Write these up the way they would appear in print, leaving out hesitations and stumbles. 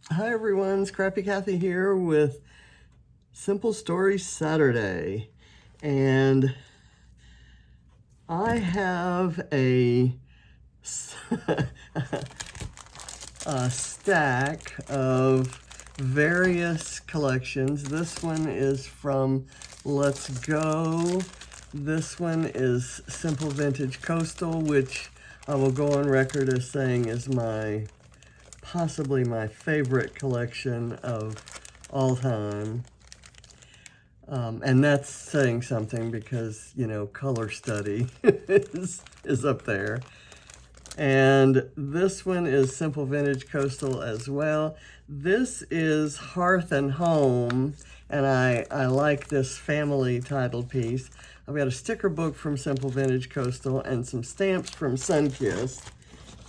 Hi everyone, Scrappy Kathy here with Simple Story Saturday. And I have a stack of various collections. This one is from Let's Go. This one is Simple Vintage Coastal, which I will go on record as saying is possibly my favorite collection of all time. And that's saying something because, you know, color study is up there. And this one is Simple Vintage Coastal as well. This is Hearth and Home, and I like this family title piece. I've got a sticker book from Simple Vintage Coastal and some stamps from Sunkissed,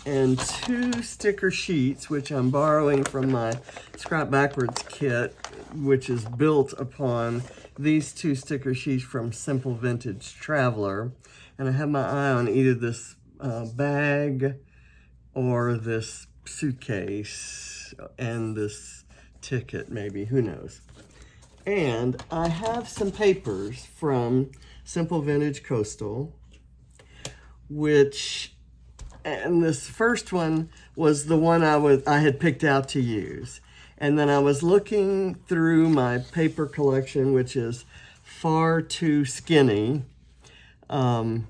and 2 sticker sheets, which I'm borrowing from my Scrap Backwards kit, which is built upon these 2 sticker sheets from Simple Vintage Traveler. And I have my eye on either this bag or this suitcase and this ticket, maybe, who knows. And I have some papers from Simple Vintage Coastal, and this first one was the one I had picked out to use. And then I was looking through my paper collection, which is far too skinny. And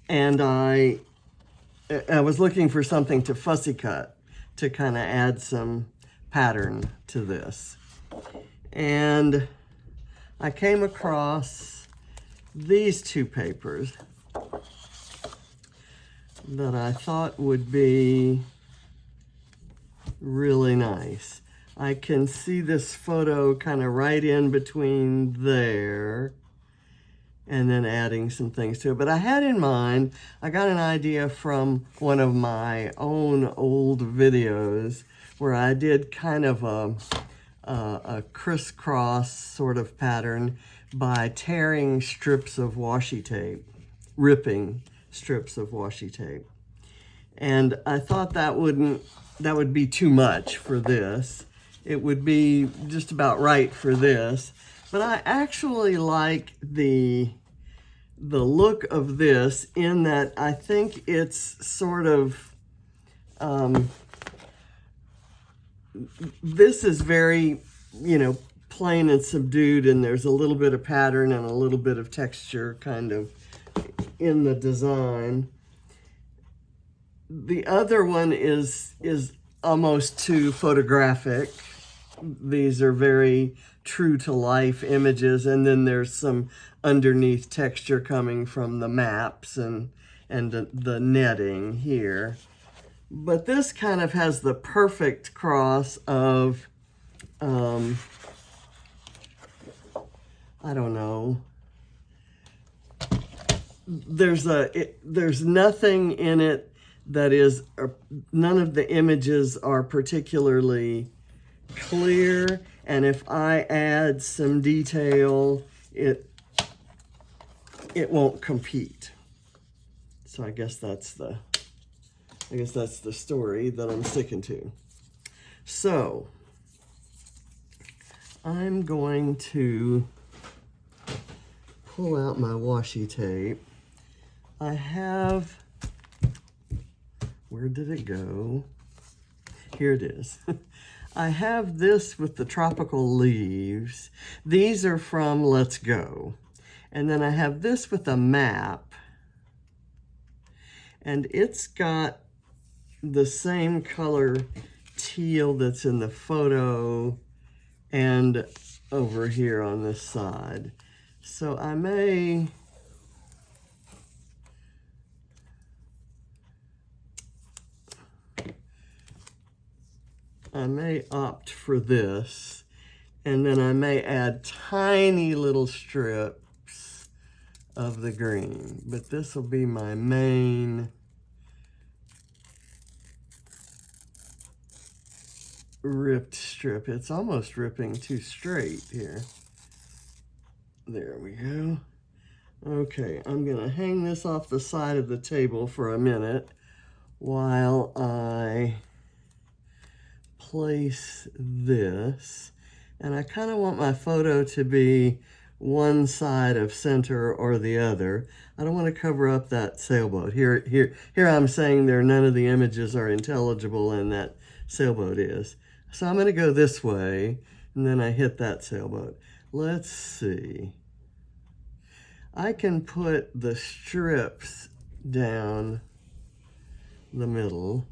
I was looking for something to fussy cut to kind of add some pattern to this. And I came across these 2 papers that I thought would be really nice. I can see this photo kind of right in between there, and then adding some things to it. But I had in mind, I got an idea from one of my own old videos where I did kind of a crisscross sort of pattern by tearing strips of washi tape, ripping strips of washi tape. And I thought that would be too much for this. It would be just about right for this. But I actually like the look of this in that I think it's sort of, this is very, you know, plain and subdued, and there's a little bit of pattern and a little bit of texture kind of in the design. The other one is almost too photographic. These are very true to life images, and then there's some underneath texture coming from the maps and the netting here. But this kind of has the perfect cross of, I don't know, there's nothing in it that is, none of the images are particularly clear, and if I add some detail, it won't compete. So I guess that's the story that I'm sticking to. So I'm going to pull out my washi tape. I have, where did it go? Here it is. I have this with the tropical leaves. These are from Let's Go. And then I have this with a map. And it's got the same color teal that's in the photo and over here on this side. So I may opt for this, and then I may add tiny little strips of the green, but this will be my main ripped strip. It's almost ripping too straight here. There we go. Okay, I'm gonna hang this off the side of the table for a minute while I place this. And I kind of want my photo to be one side of center or the other. I don't want to cover up that sailboat. Here I'm saying none of the images are intelligible and that sailboat is. So I'm going to go this way, and then I hit that sailboat. Let's see. I can put the strips down the middle.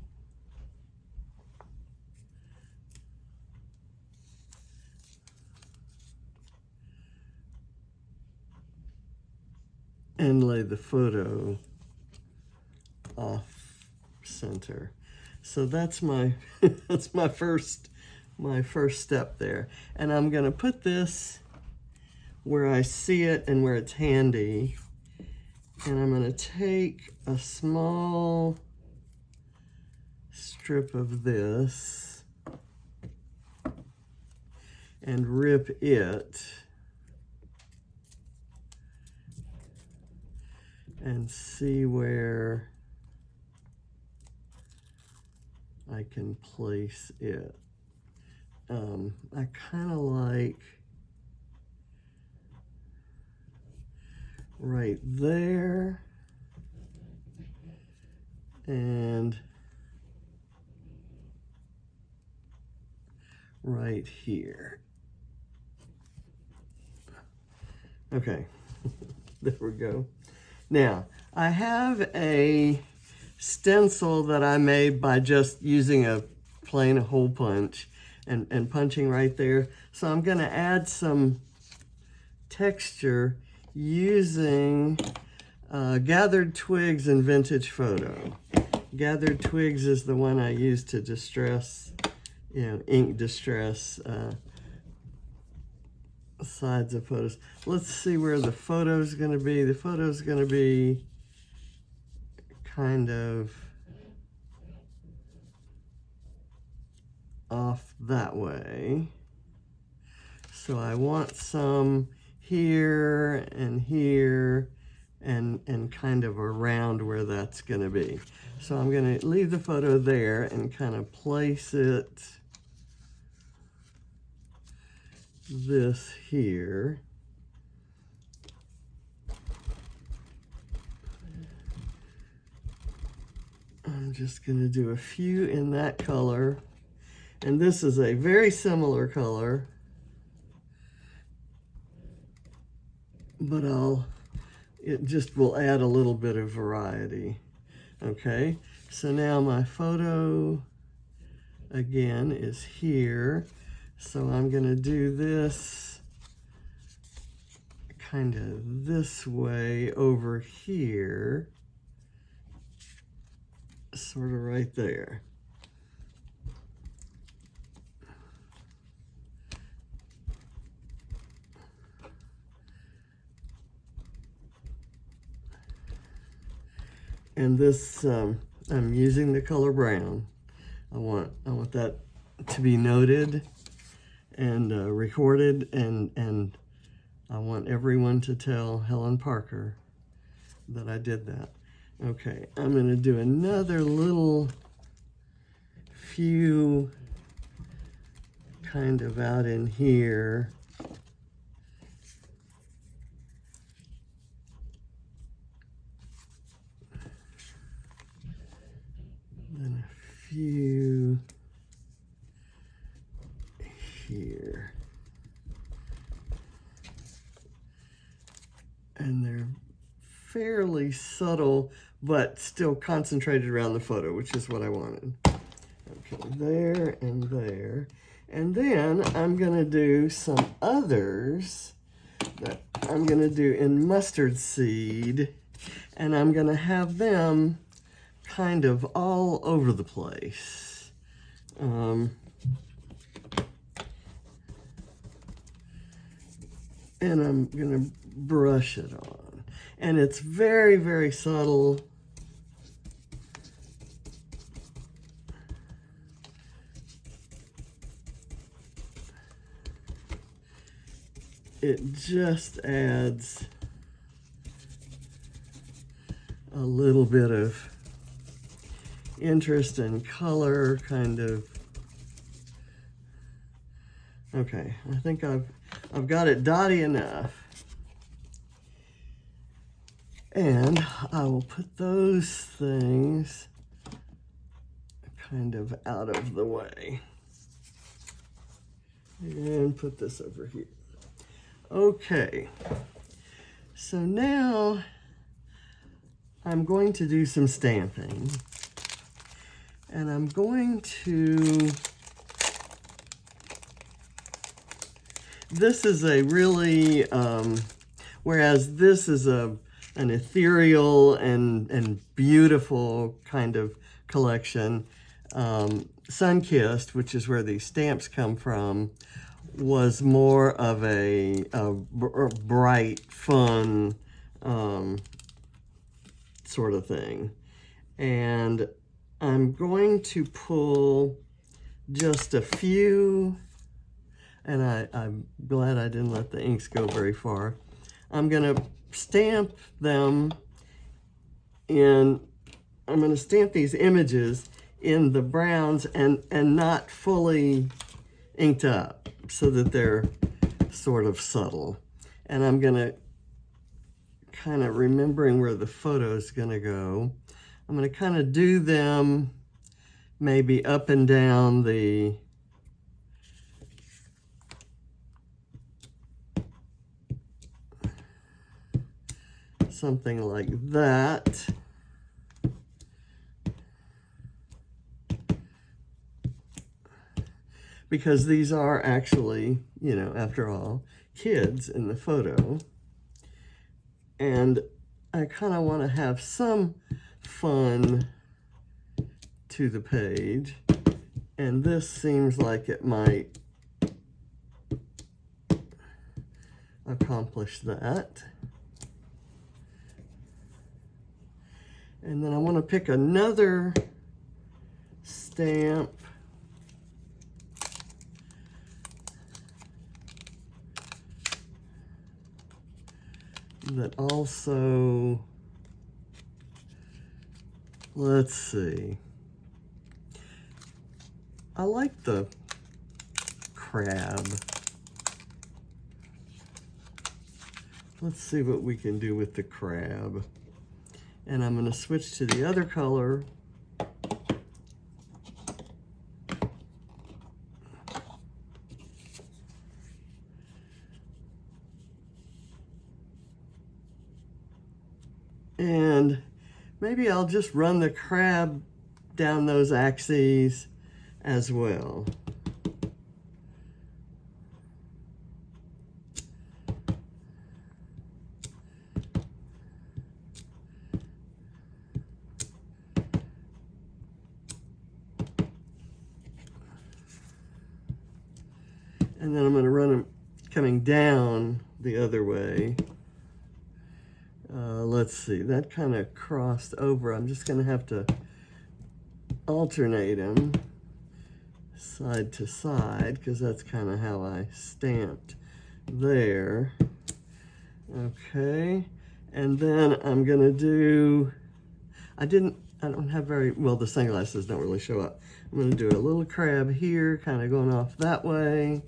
And lay the photo off center. So that's my that's my first step there. And I'm going to put this where I see it and where it's handy. And I'm going to take a small strip of this and rip it and see where I can place it. I kind of like right there and right here. Okay, there we go. Now, I have a stencil that I made by just using a plain hole punch and punching right there. So I'm going to add some texture using Gathered Twigs and Vintage Photo. Gathered Twigs is the one I use to distress, ink distress sides of photos. Let's see where the photo's going to be. The photo's going to be kind of off that way. So I want some here and here and kind of around where that's going to be. So I'm going to leave the photo there and kind of place it this here. I'm just going to do a few in that color. And this is a very similar color, but it just will add a little bit of variety. Okay, so now my photo again is here. So I'm going to do this kind of this way over here, sort of right there. And this, I'm using the color brown. I want that to be noted and recorded, and I want everyone to tell Helen Parker that I did that. Okay, I'm going to do another little few kind of out in here. Then a few here. And they're fairly subtle, but still concentrated around the photo, which is what I wanted. Okay, there and there. And then I'm gonna do some others that I'm gonna do in mustard seed, and I'm gonna have them kind of all over the place. And I'm gonna brush it on. And it's very, very subtle. It just adds a little bit of interest and color, kind of Okay, I think I've got it dotty enough. And I will put those things kind of out of the way. And put this over here. Okay, so now I'm going to do some stamping. And I'm going to, this is a really, whereas this is an ethereal and beautiful kind of collection, Sunkissed, which is where these stamps come from, was more of a bright, fun sort of thing. And I'm going to pull just a few, and I'm glad I didn't let the inks go very far. I'm going to stamp them in, I'm going to stamp these images in the browns and not fully inked up so that they're sort of subtle. And I'm going to, kind of remembering where the photo is going to go, I'm going to kind of do them maybe up and down the something like that. Because these are actually, you know, after all, kids in the photo. And I kind of want to have some fun to the page. And this seems like it might accomplish that. And then I want to pick another stamp that also, let's see, I like the crab. Let's see what we can do with the crab. And I'm going to switch to the other color. And maybe I'll just run the crab down those axes as well. And then I'm going to run them coming down the other way. Let's see, that kind of crossed over. I'm just going to have to alternate them side to side because that's kind of how I stamped there. Okay, and then I'm going to do, I don't have very, well, the sunglasses don't really show up. I'm going to do a little crab here, kind of going off that way.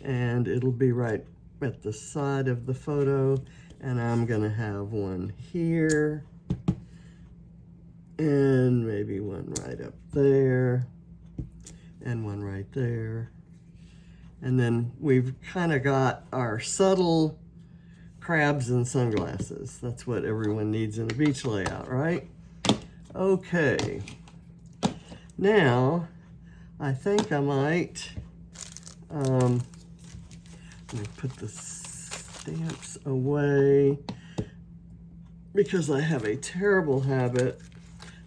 And it'll be right at the side of the photo. And I'm going to have one here. And maybe one right up there. And one right there. And then we've kind of got our subtle crabs and sunglasses. That's what everyone needs in a beach layout, right? Okay. Now, I think I might, let me put the stamps away because I have a terrible habit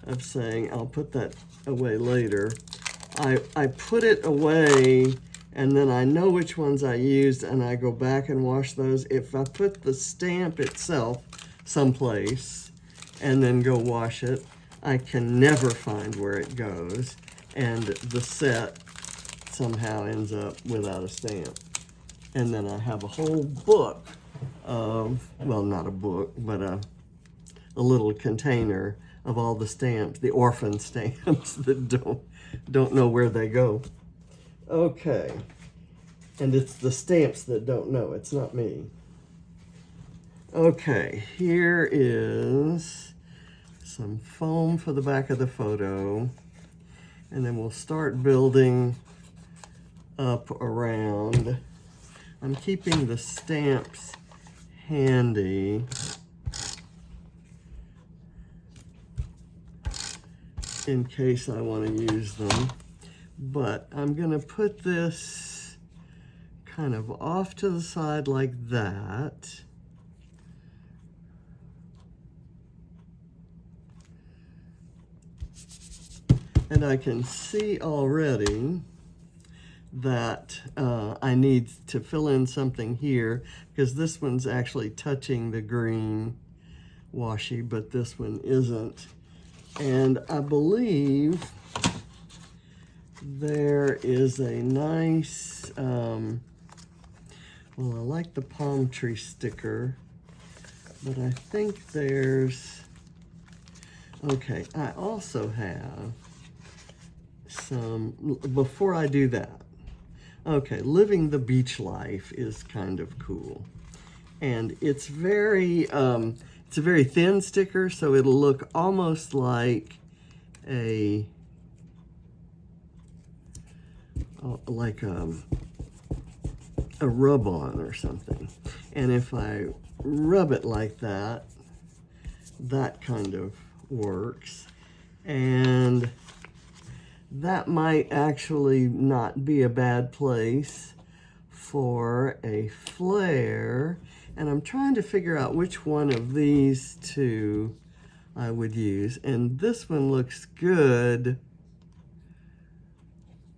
of saying I'll put that away later. I put it away and then I know which ones I used and I go back and wash those. If I put the stamp itself someplace and then go wash it, I can never find where it goes and the set somehow ends up without a stamp. And then I have a whole book of, well, not a book, but a little container of all the stamps, the orphan stamps that don't know where they go. Okay, And it's the stamps that don't know, it's not me. Okay, here is some foam for the back of the photo. And then we'll start building up around. I'm keeping the stamps handy in case I want to use them. But I'm going to put this kind of off to the side like that. And I can see already that I need to fill in something here because this one's actually touching the green washi, but this one isn't. And I believe there is a nice, well, I like the palm tree sticker, but I think there's, okay, I also have some, before I do that, okay, living the beach life is kind of cool. And it's very, it's a very thin sticker, so it'll look almost like a rub-on or something. And if I rub it like that, that kind of works. And that might actually not be a bad place for a flare. And I'm trying to figure out which one of these two I would use. And this one looks good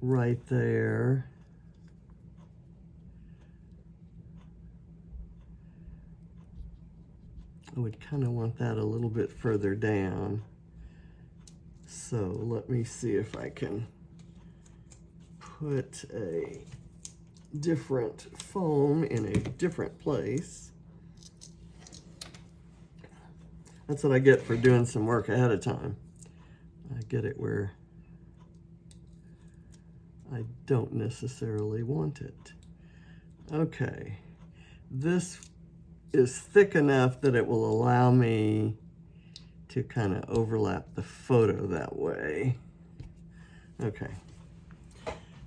right there. I would kind of want that a little bit further down. So let me see if I can put a different foam in a different place. That's what I get for doing some work ahead of time. I get it where I don't necessarily want it. Okay, this is thick enough that it will allow me to kind of overlap the photo that way. Okay,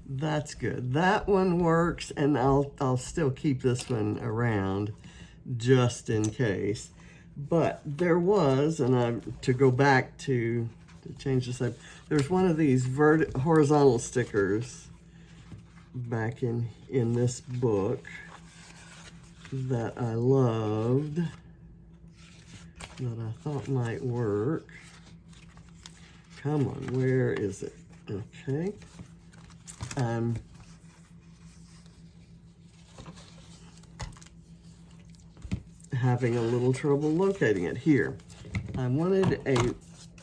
that's good. That one works, and I'll still keep this one around just in case. But there was, and to go back to change this up, there's one of these horizontal stickers back in this book that I loved, that I thought might work. Come on, where is it? Okay. I'm having a little trouble locating it. Here. I wanted a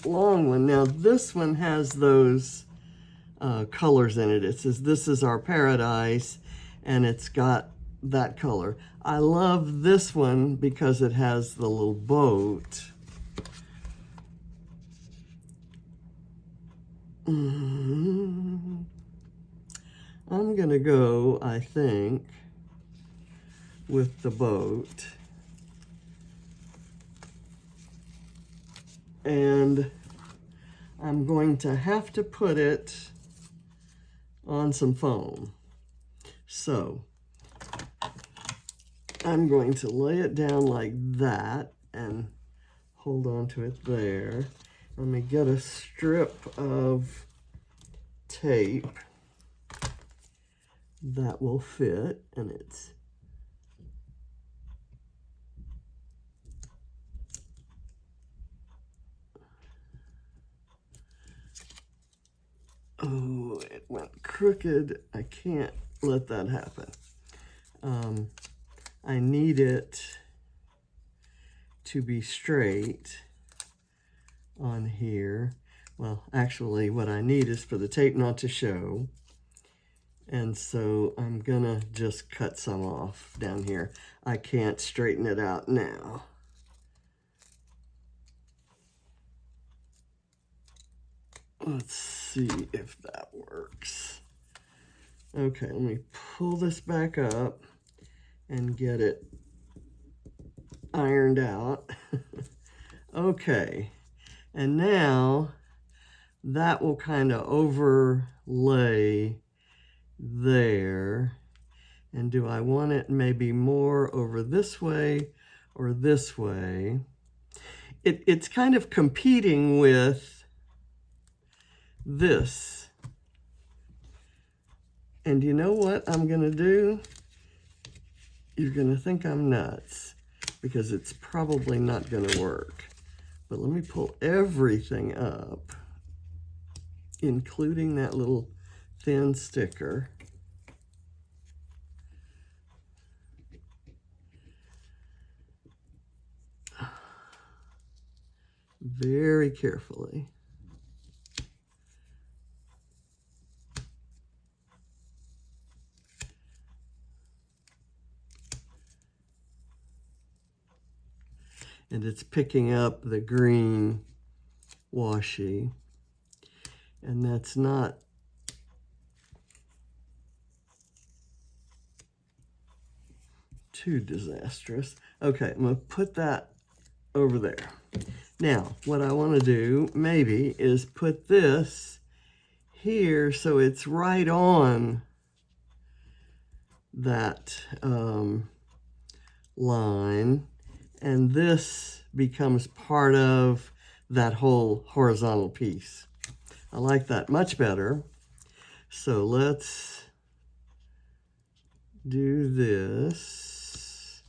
long one. Now this one has those colors in it. It says, "This is our paradise," and it's got that color. I love this one because it has the little boat. I'm gonna go, I think, with the boat. And I'm going to have to put it on some foam. So I'm going to lay it down like that and hold on to it there. Let me get a strip of tape that will fit, and it's oh, it went crooked. I can't let that happen. I need it to be straight on here. Well, actually, what I need is for the tape not to show. And so I'm gonna just cut some off down here. I can't straighten it out now. Let's see if that works. Okay, let me pull this back up and get it ironed out. Okay, and now that will kind of overlay there. And do I want it maybe more over this way or this way? It's kind of competing with this. And you know what I'm gonna do? You're gonna think I'm nuts because it's probably not gonna work. But let me pull everything up, including that little thin sticker. Very carefully. And it's picking up the green washi. And that's not too disastrous. Okay, I'm going to put that over there. Now, what I want to do maybe is put this here so it's right on that line, and this becomes part of that whole horizontal piece. I like that much better. So let's do this.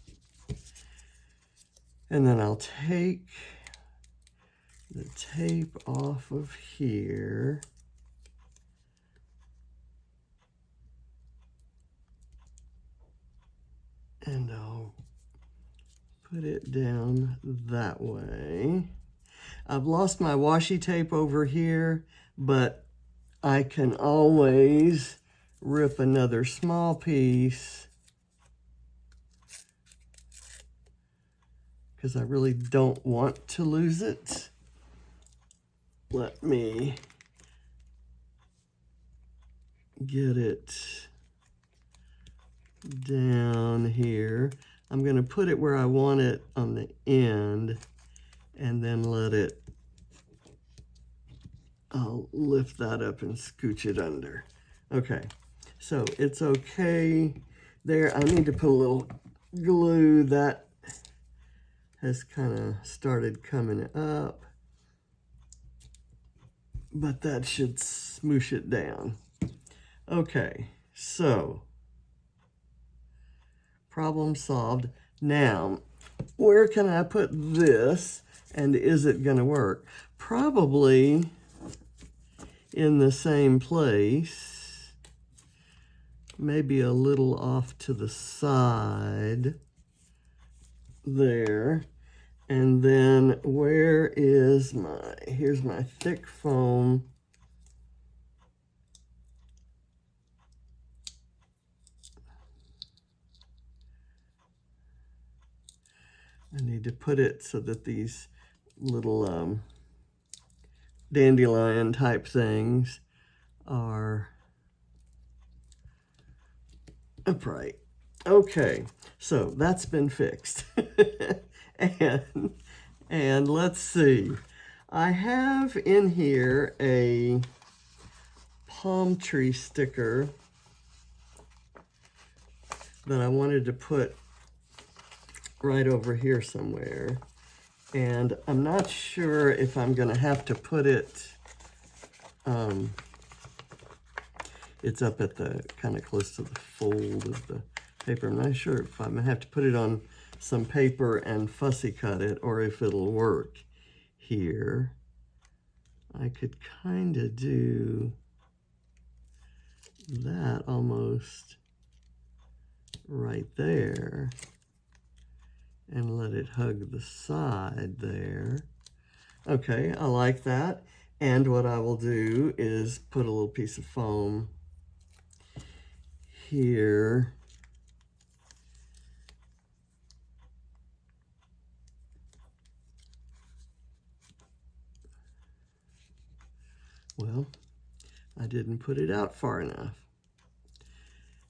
And then I'll take the tape off of here. And I'll put it down that way. I've lost my washi tape over here, but I can always rip another small piece because I really don't want to lose it. Let me get it down here. I'm going to put it where I want it on the end and then let it, I'll lift that up and scooch it under. Okay, so it's okay there. I need to put a little glue. That has kind of started coming up, but that should smoosh it down. Okay, so problem solved. Now, where can I put this, and is it going to work? Probably in the same place, maybe a little off to the side there. And then where is my, here's my thick foam. I need to put it so that these little dandelion type things are upright. Okay, so that's been fixed. and let's see. I have in here a palm tree sticker that I wanted to put right over here somewhere. And I'm not sure if I'm going to have to put it, it's up at the kind of close to the fold of the paper. I'm not sure if I'm going to have to put it on some paper and fussy cut it or if it'll work here. I could kind of do that almost right there and let it hug the side there. Okay, I like that. And what I will do is put a little piece of foam here. Well, I didn't put it out far enough.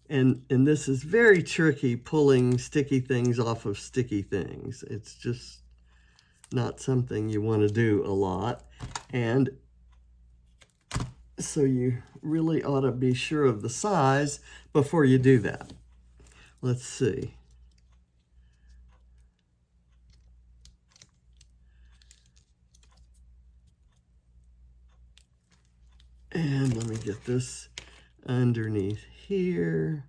And this is very tricky, pulling sticky things off of sticky things. It's just not something you want to do a lot. And so you really ought to be sure of the size before you do that. Let's see. And let me get this underneath here.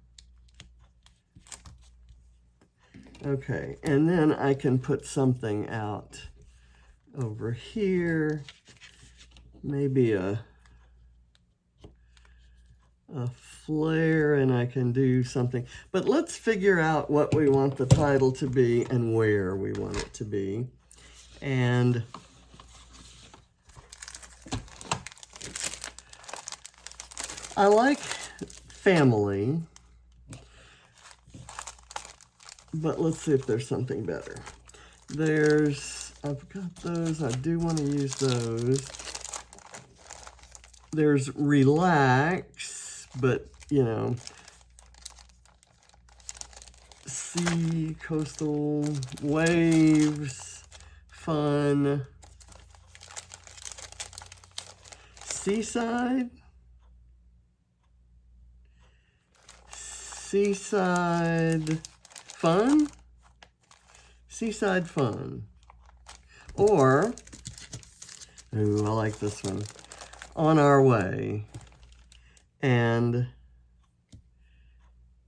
Okay, and then I can put something out over here. Maybe a flare, and I can do something. But let's figure out what we want the title to be and where we want it to be. And I like family, but let's see if there's something better. I've got those, I do want to use those. There's relax, but you know, sea, coastal, waves, fun, seaside, fun, seaside fun, or, ooh, I like this one, on our way. And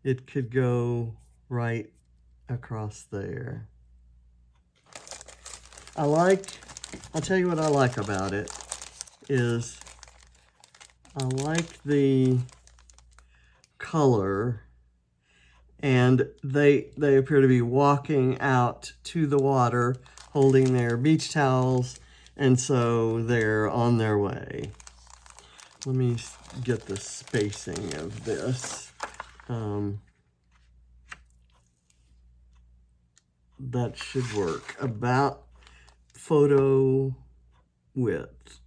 it could go right across there. I'll tell you what I like about it is I like the color, and they appear to be walking out to the water holding their beach towels, and so they're on their way. Let me get the spacing of this. That should work. About photo width.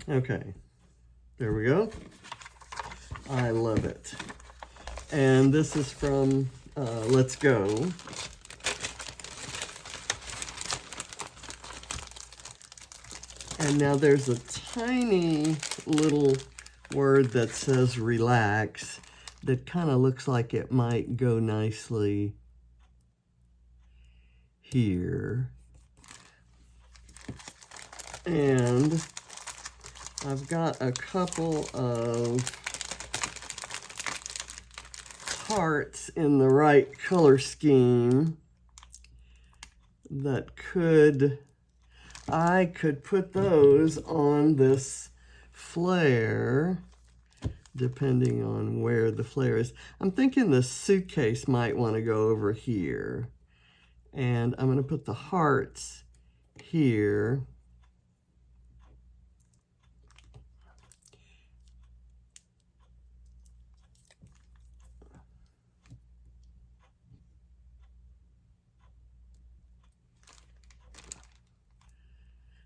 Okay, there we go. I love it. And this is from Let's Go. And now there's a tiny little word that says relax that kind of looks like it might go nicely here. And I've got a couple of hearts in the right color scheme that I could put those on this flare, depending on where the flare is. I'm thinking the suitcase might want to go over here. And I'm going to put the hearts here.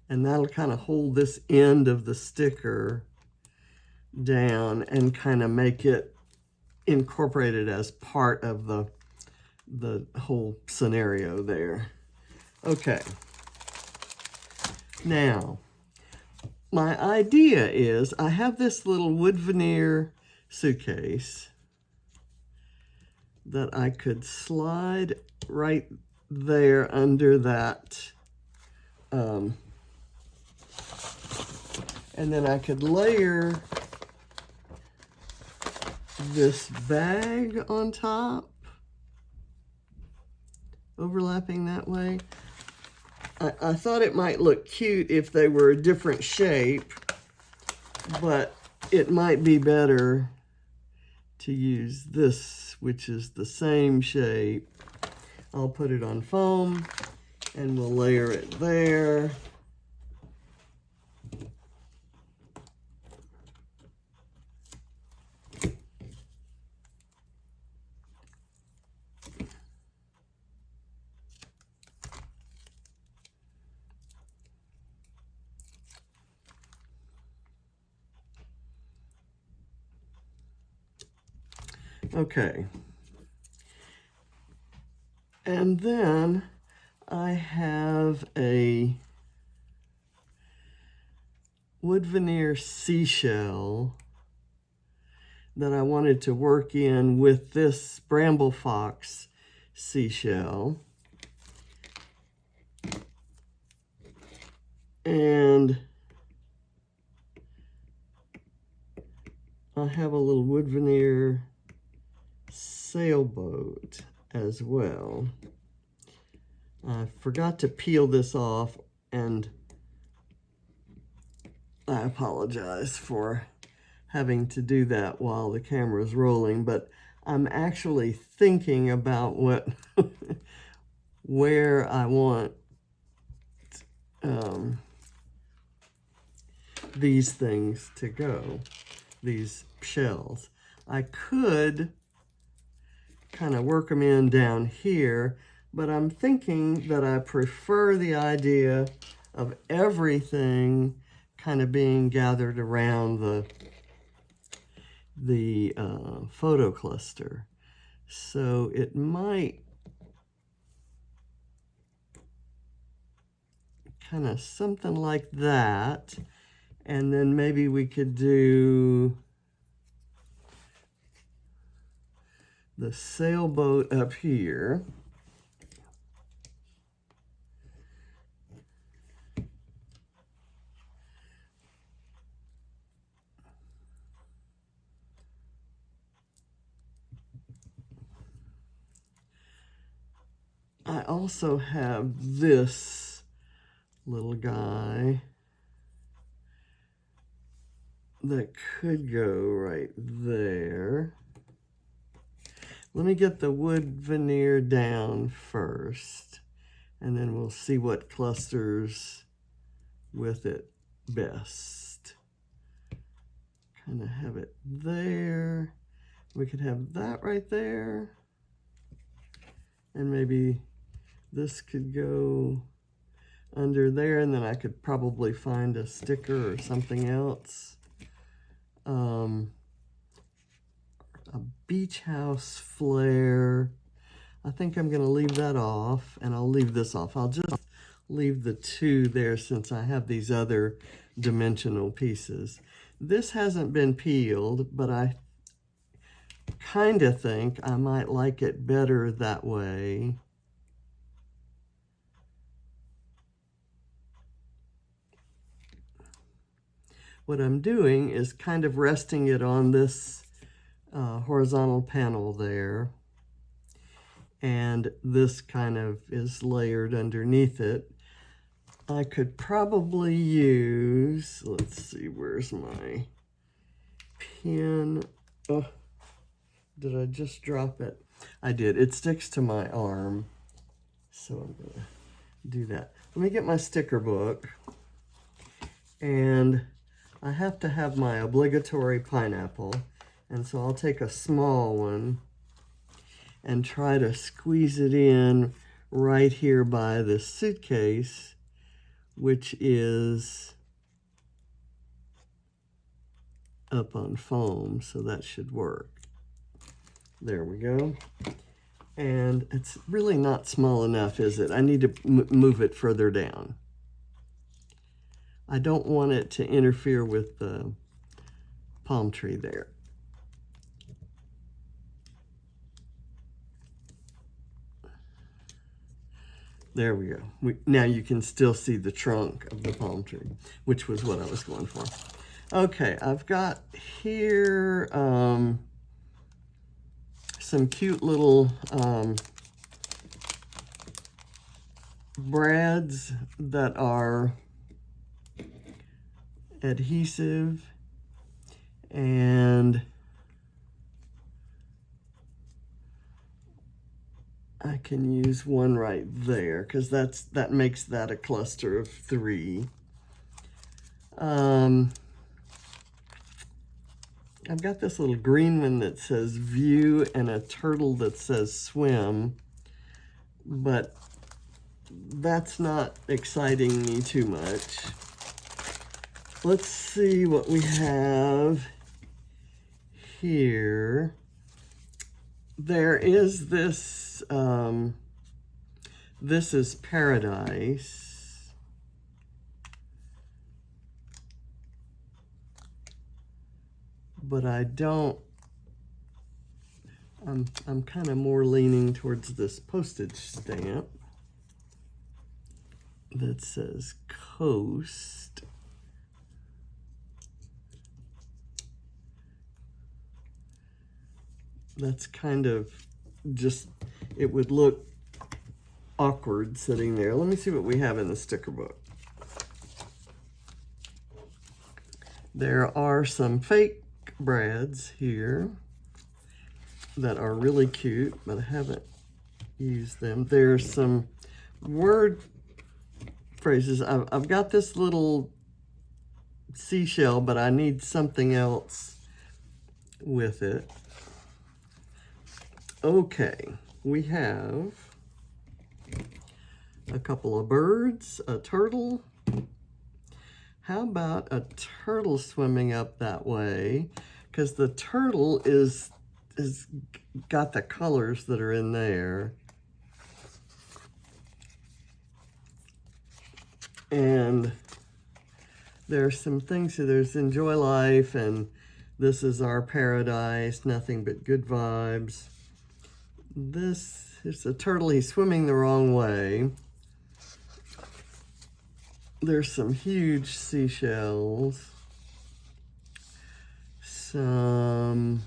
And that'll kind of hold this end of the sticker down and kind of make it incorporated as part of the whole scenario there. Okay. Now, my idea is I have this little wood veneer suitcase that I could slide right there under that, and then I could layer this bag on top, overlapping that way. I thought it might look cute if they were a different shape, but it might be better to use this, which is the same shape. I'll put it on foam and we'll layer it there. Okay. And then I have a wood veneer seashell that I wanted to work in with this BrambleFox seashell. And I have a little wood veneer sailboat as well. I forgot to peel this off, and I apologize for having to do that while the camera is rolling, but I'm actually thinking about where I want these things to go, these shells. I could kind of work them in down here, but I'm thinking that I prefer the idea of everything kind of being gathered around the photo cluster. So it might kind of something like that. And then maybe we could do the sailboat up here. I also have this little guy that could go right there. Let me get the wood veneer down first, and then we'll see what clusters with it best. Kind of have it there. We could have that right there. And maybe this could go under there, and then I could probably find a sticker or something else. A beach house flare. I think I'm going to leave that off, and I'll leave this off. I'll just leave the two there since I have these other dimensional pieces. This hasn't been peeled, but I kind of think I might like it better that way. What I'm doing is kind of resting it on this horizontal panel there, and this kind of is layered underneath it. I could probably use, let's see, where's my pen? Oh, did I just drop it? I did. It sticks to my arm, so I'm gonna do that. Let me get my sticker book, and I have to have my obligatory pineapple, and so I'll take a small one and try to squeeze it in right here by the suitcase, which is up on foam, so that should work. There we go. And it's really not small enough, is it? I need to move it further down. I don't want it to interfere with the palm tree there. There we go. Now you can still see the trunk of the palm tree, which was what I was going for. Okay, I've got here some cute little brads that are adhesive, and I can use one right there because that makes that a cluster of 3. I've got this little green one that says view and a turtle that says swim, but that's not exciting me too much. Let's see what we have here. there is this, this is Paradise. But I don't, I'm kind of more leaning towards this postage stamp that says Coast. That's kind of just, it would look awkward sitting there. Let me see what we have in the sticker book. There are some fake brads here that are really cute, but I haven't used them. There's some word phrases. I've got this little seashell, but I need something else with it. Okay, we have a couple of birds, a turtle. How about a turtle swimming up that way? Because the turtle is got the colors that are in there. And there's some things here. There's Enjoy Life, and This is Our Paradise, Nothing But Good Vibes. This is a turtle. He's swimming the wrong way. There's some huge seashells. Some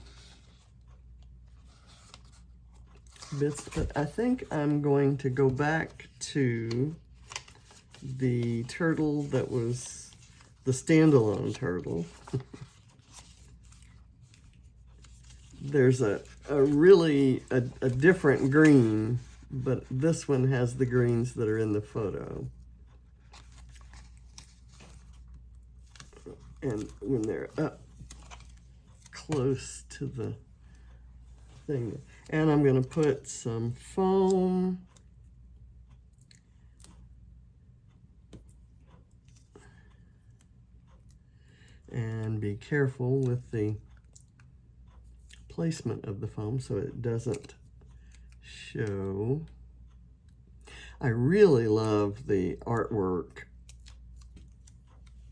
bits, but I think I'm going to go back to the turtle that was the standalone turtle. There's a really different green, but this one has the greens that are in the photo. And when they're up close to the thing, and I'm going to put some foam and be careful with the placement of the foam so it doesn't show. I really love the artwork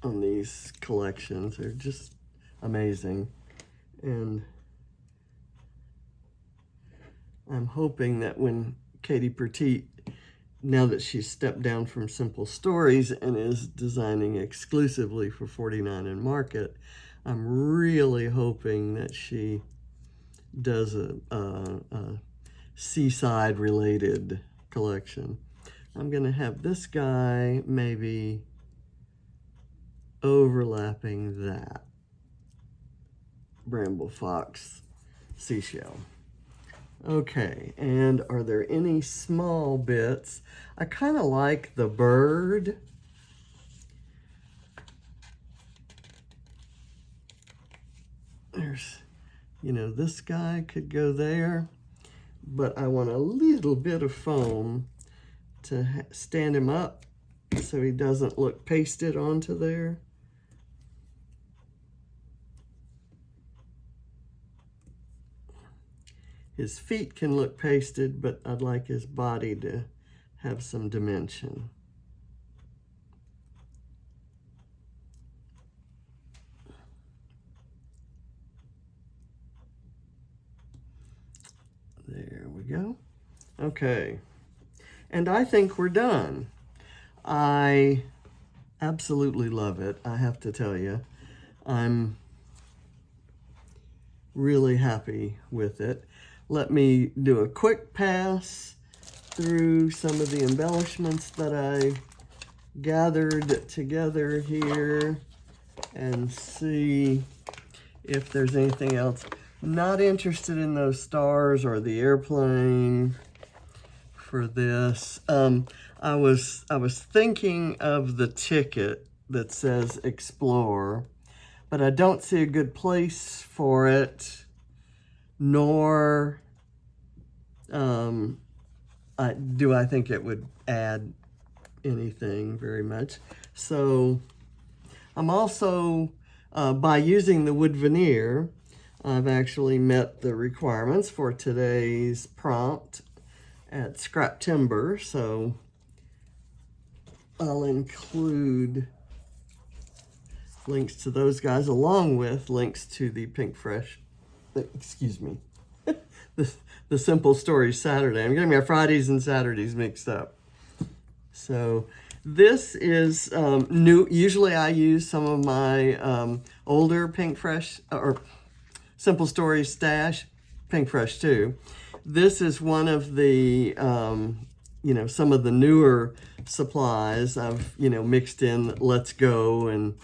on these collections. They're just amazing. And I'm hoping that when Katie Petit, now that she's stepped down from Simple Stories and is designing exclusively for 49 and Market, I'm really hoping that she does a seaside related collection. I'm gonna have this guy maybe overlapping that BrambleFox seashell. Okay, and are there any small bits? I kind of like the bird. There's, you know, this guy could go there, but I want a little bit of foam to stand him up so he doesn't look pasted onto there. His feet can look pasted, but I'd like his body to have some dimension. There we go. Okay. And I think we're done. I absolutely love it, I have to tell you. I'm really happy with it. Let me do a quick pass through some of the embellishments that I gathered together here and see if there's anything else. Not interested in those stars or the airplane for this. I was thinking of the ticket that says Explore, but I don't see a good place for it, nor do I think it would add anything very much. So I'm also, by using the wood veneer, I've actually met the requirements for today's prompt at Scraptember, so I'll include links to those guys along with links to the Pink Fresh, excuse me, the Simple Stories Saturday. I'm getting my Fridays and Saturdays mixed up. So this is new. Usually I use some of my older Pink Fresh or Simple Stories stash, Pink Fresh too. This is one of the, you know, some of the newer supplies I've, you know, mixed in Let's Go and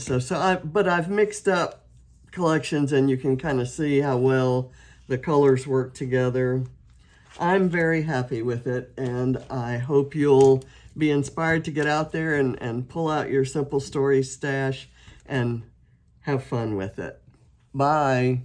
stuff. So but I've mixed up collections and you can kind of see how well the colors work together. I'm very happy with it, and I hope you'll be inspired to get out there and pull out your Simple Stories stash and have fun with it. Bye.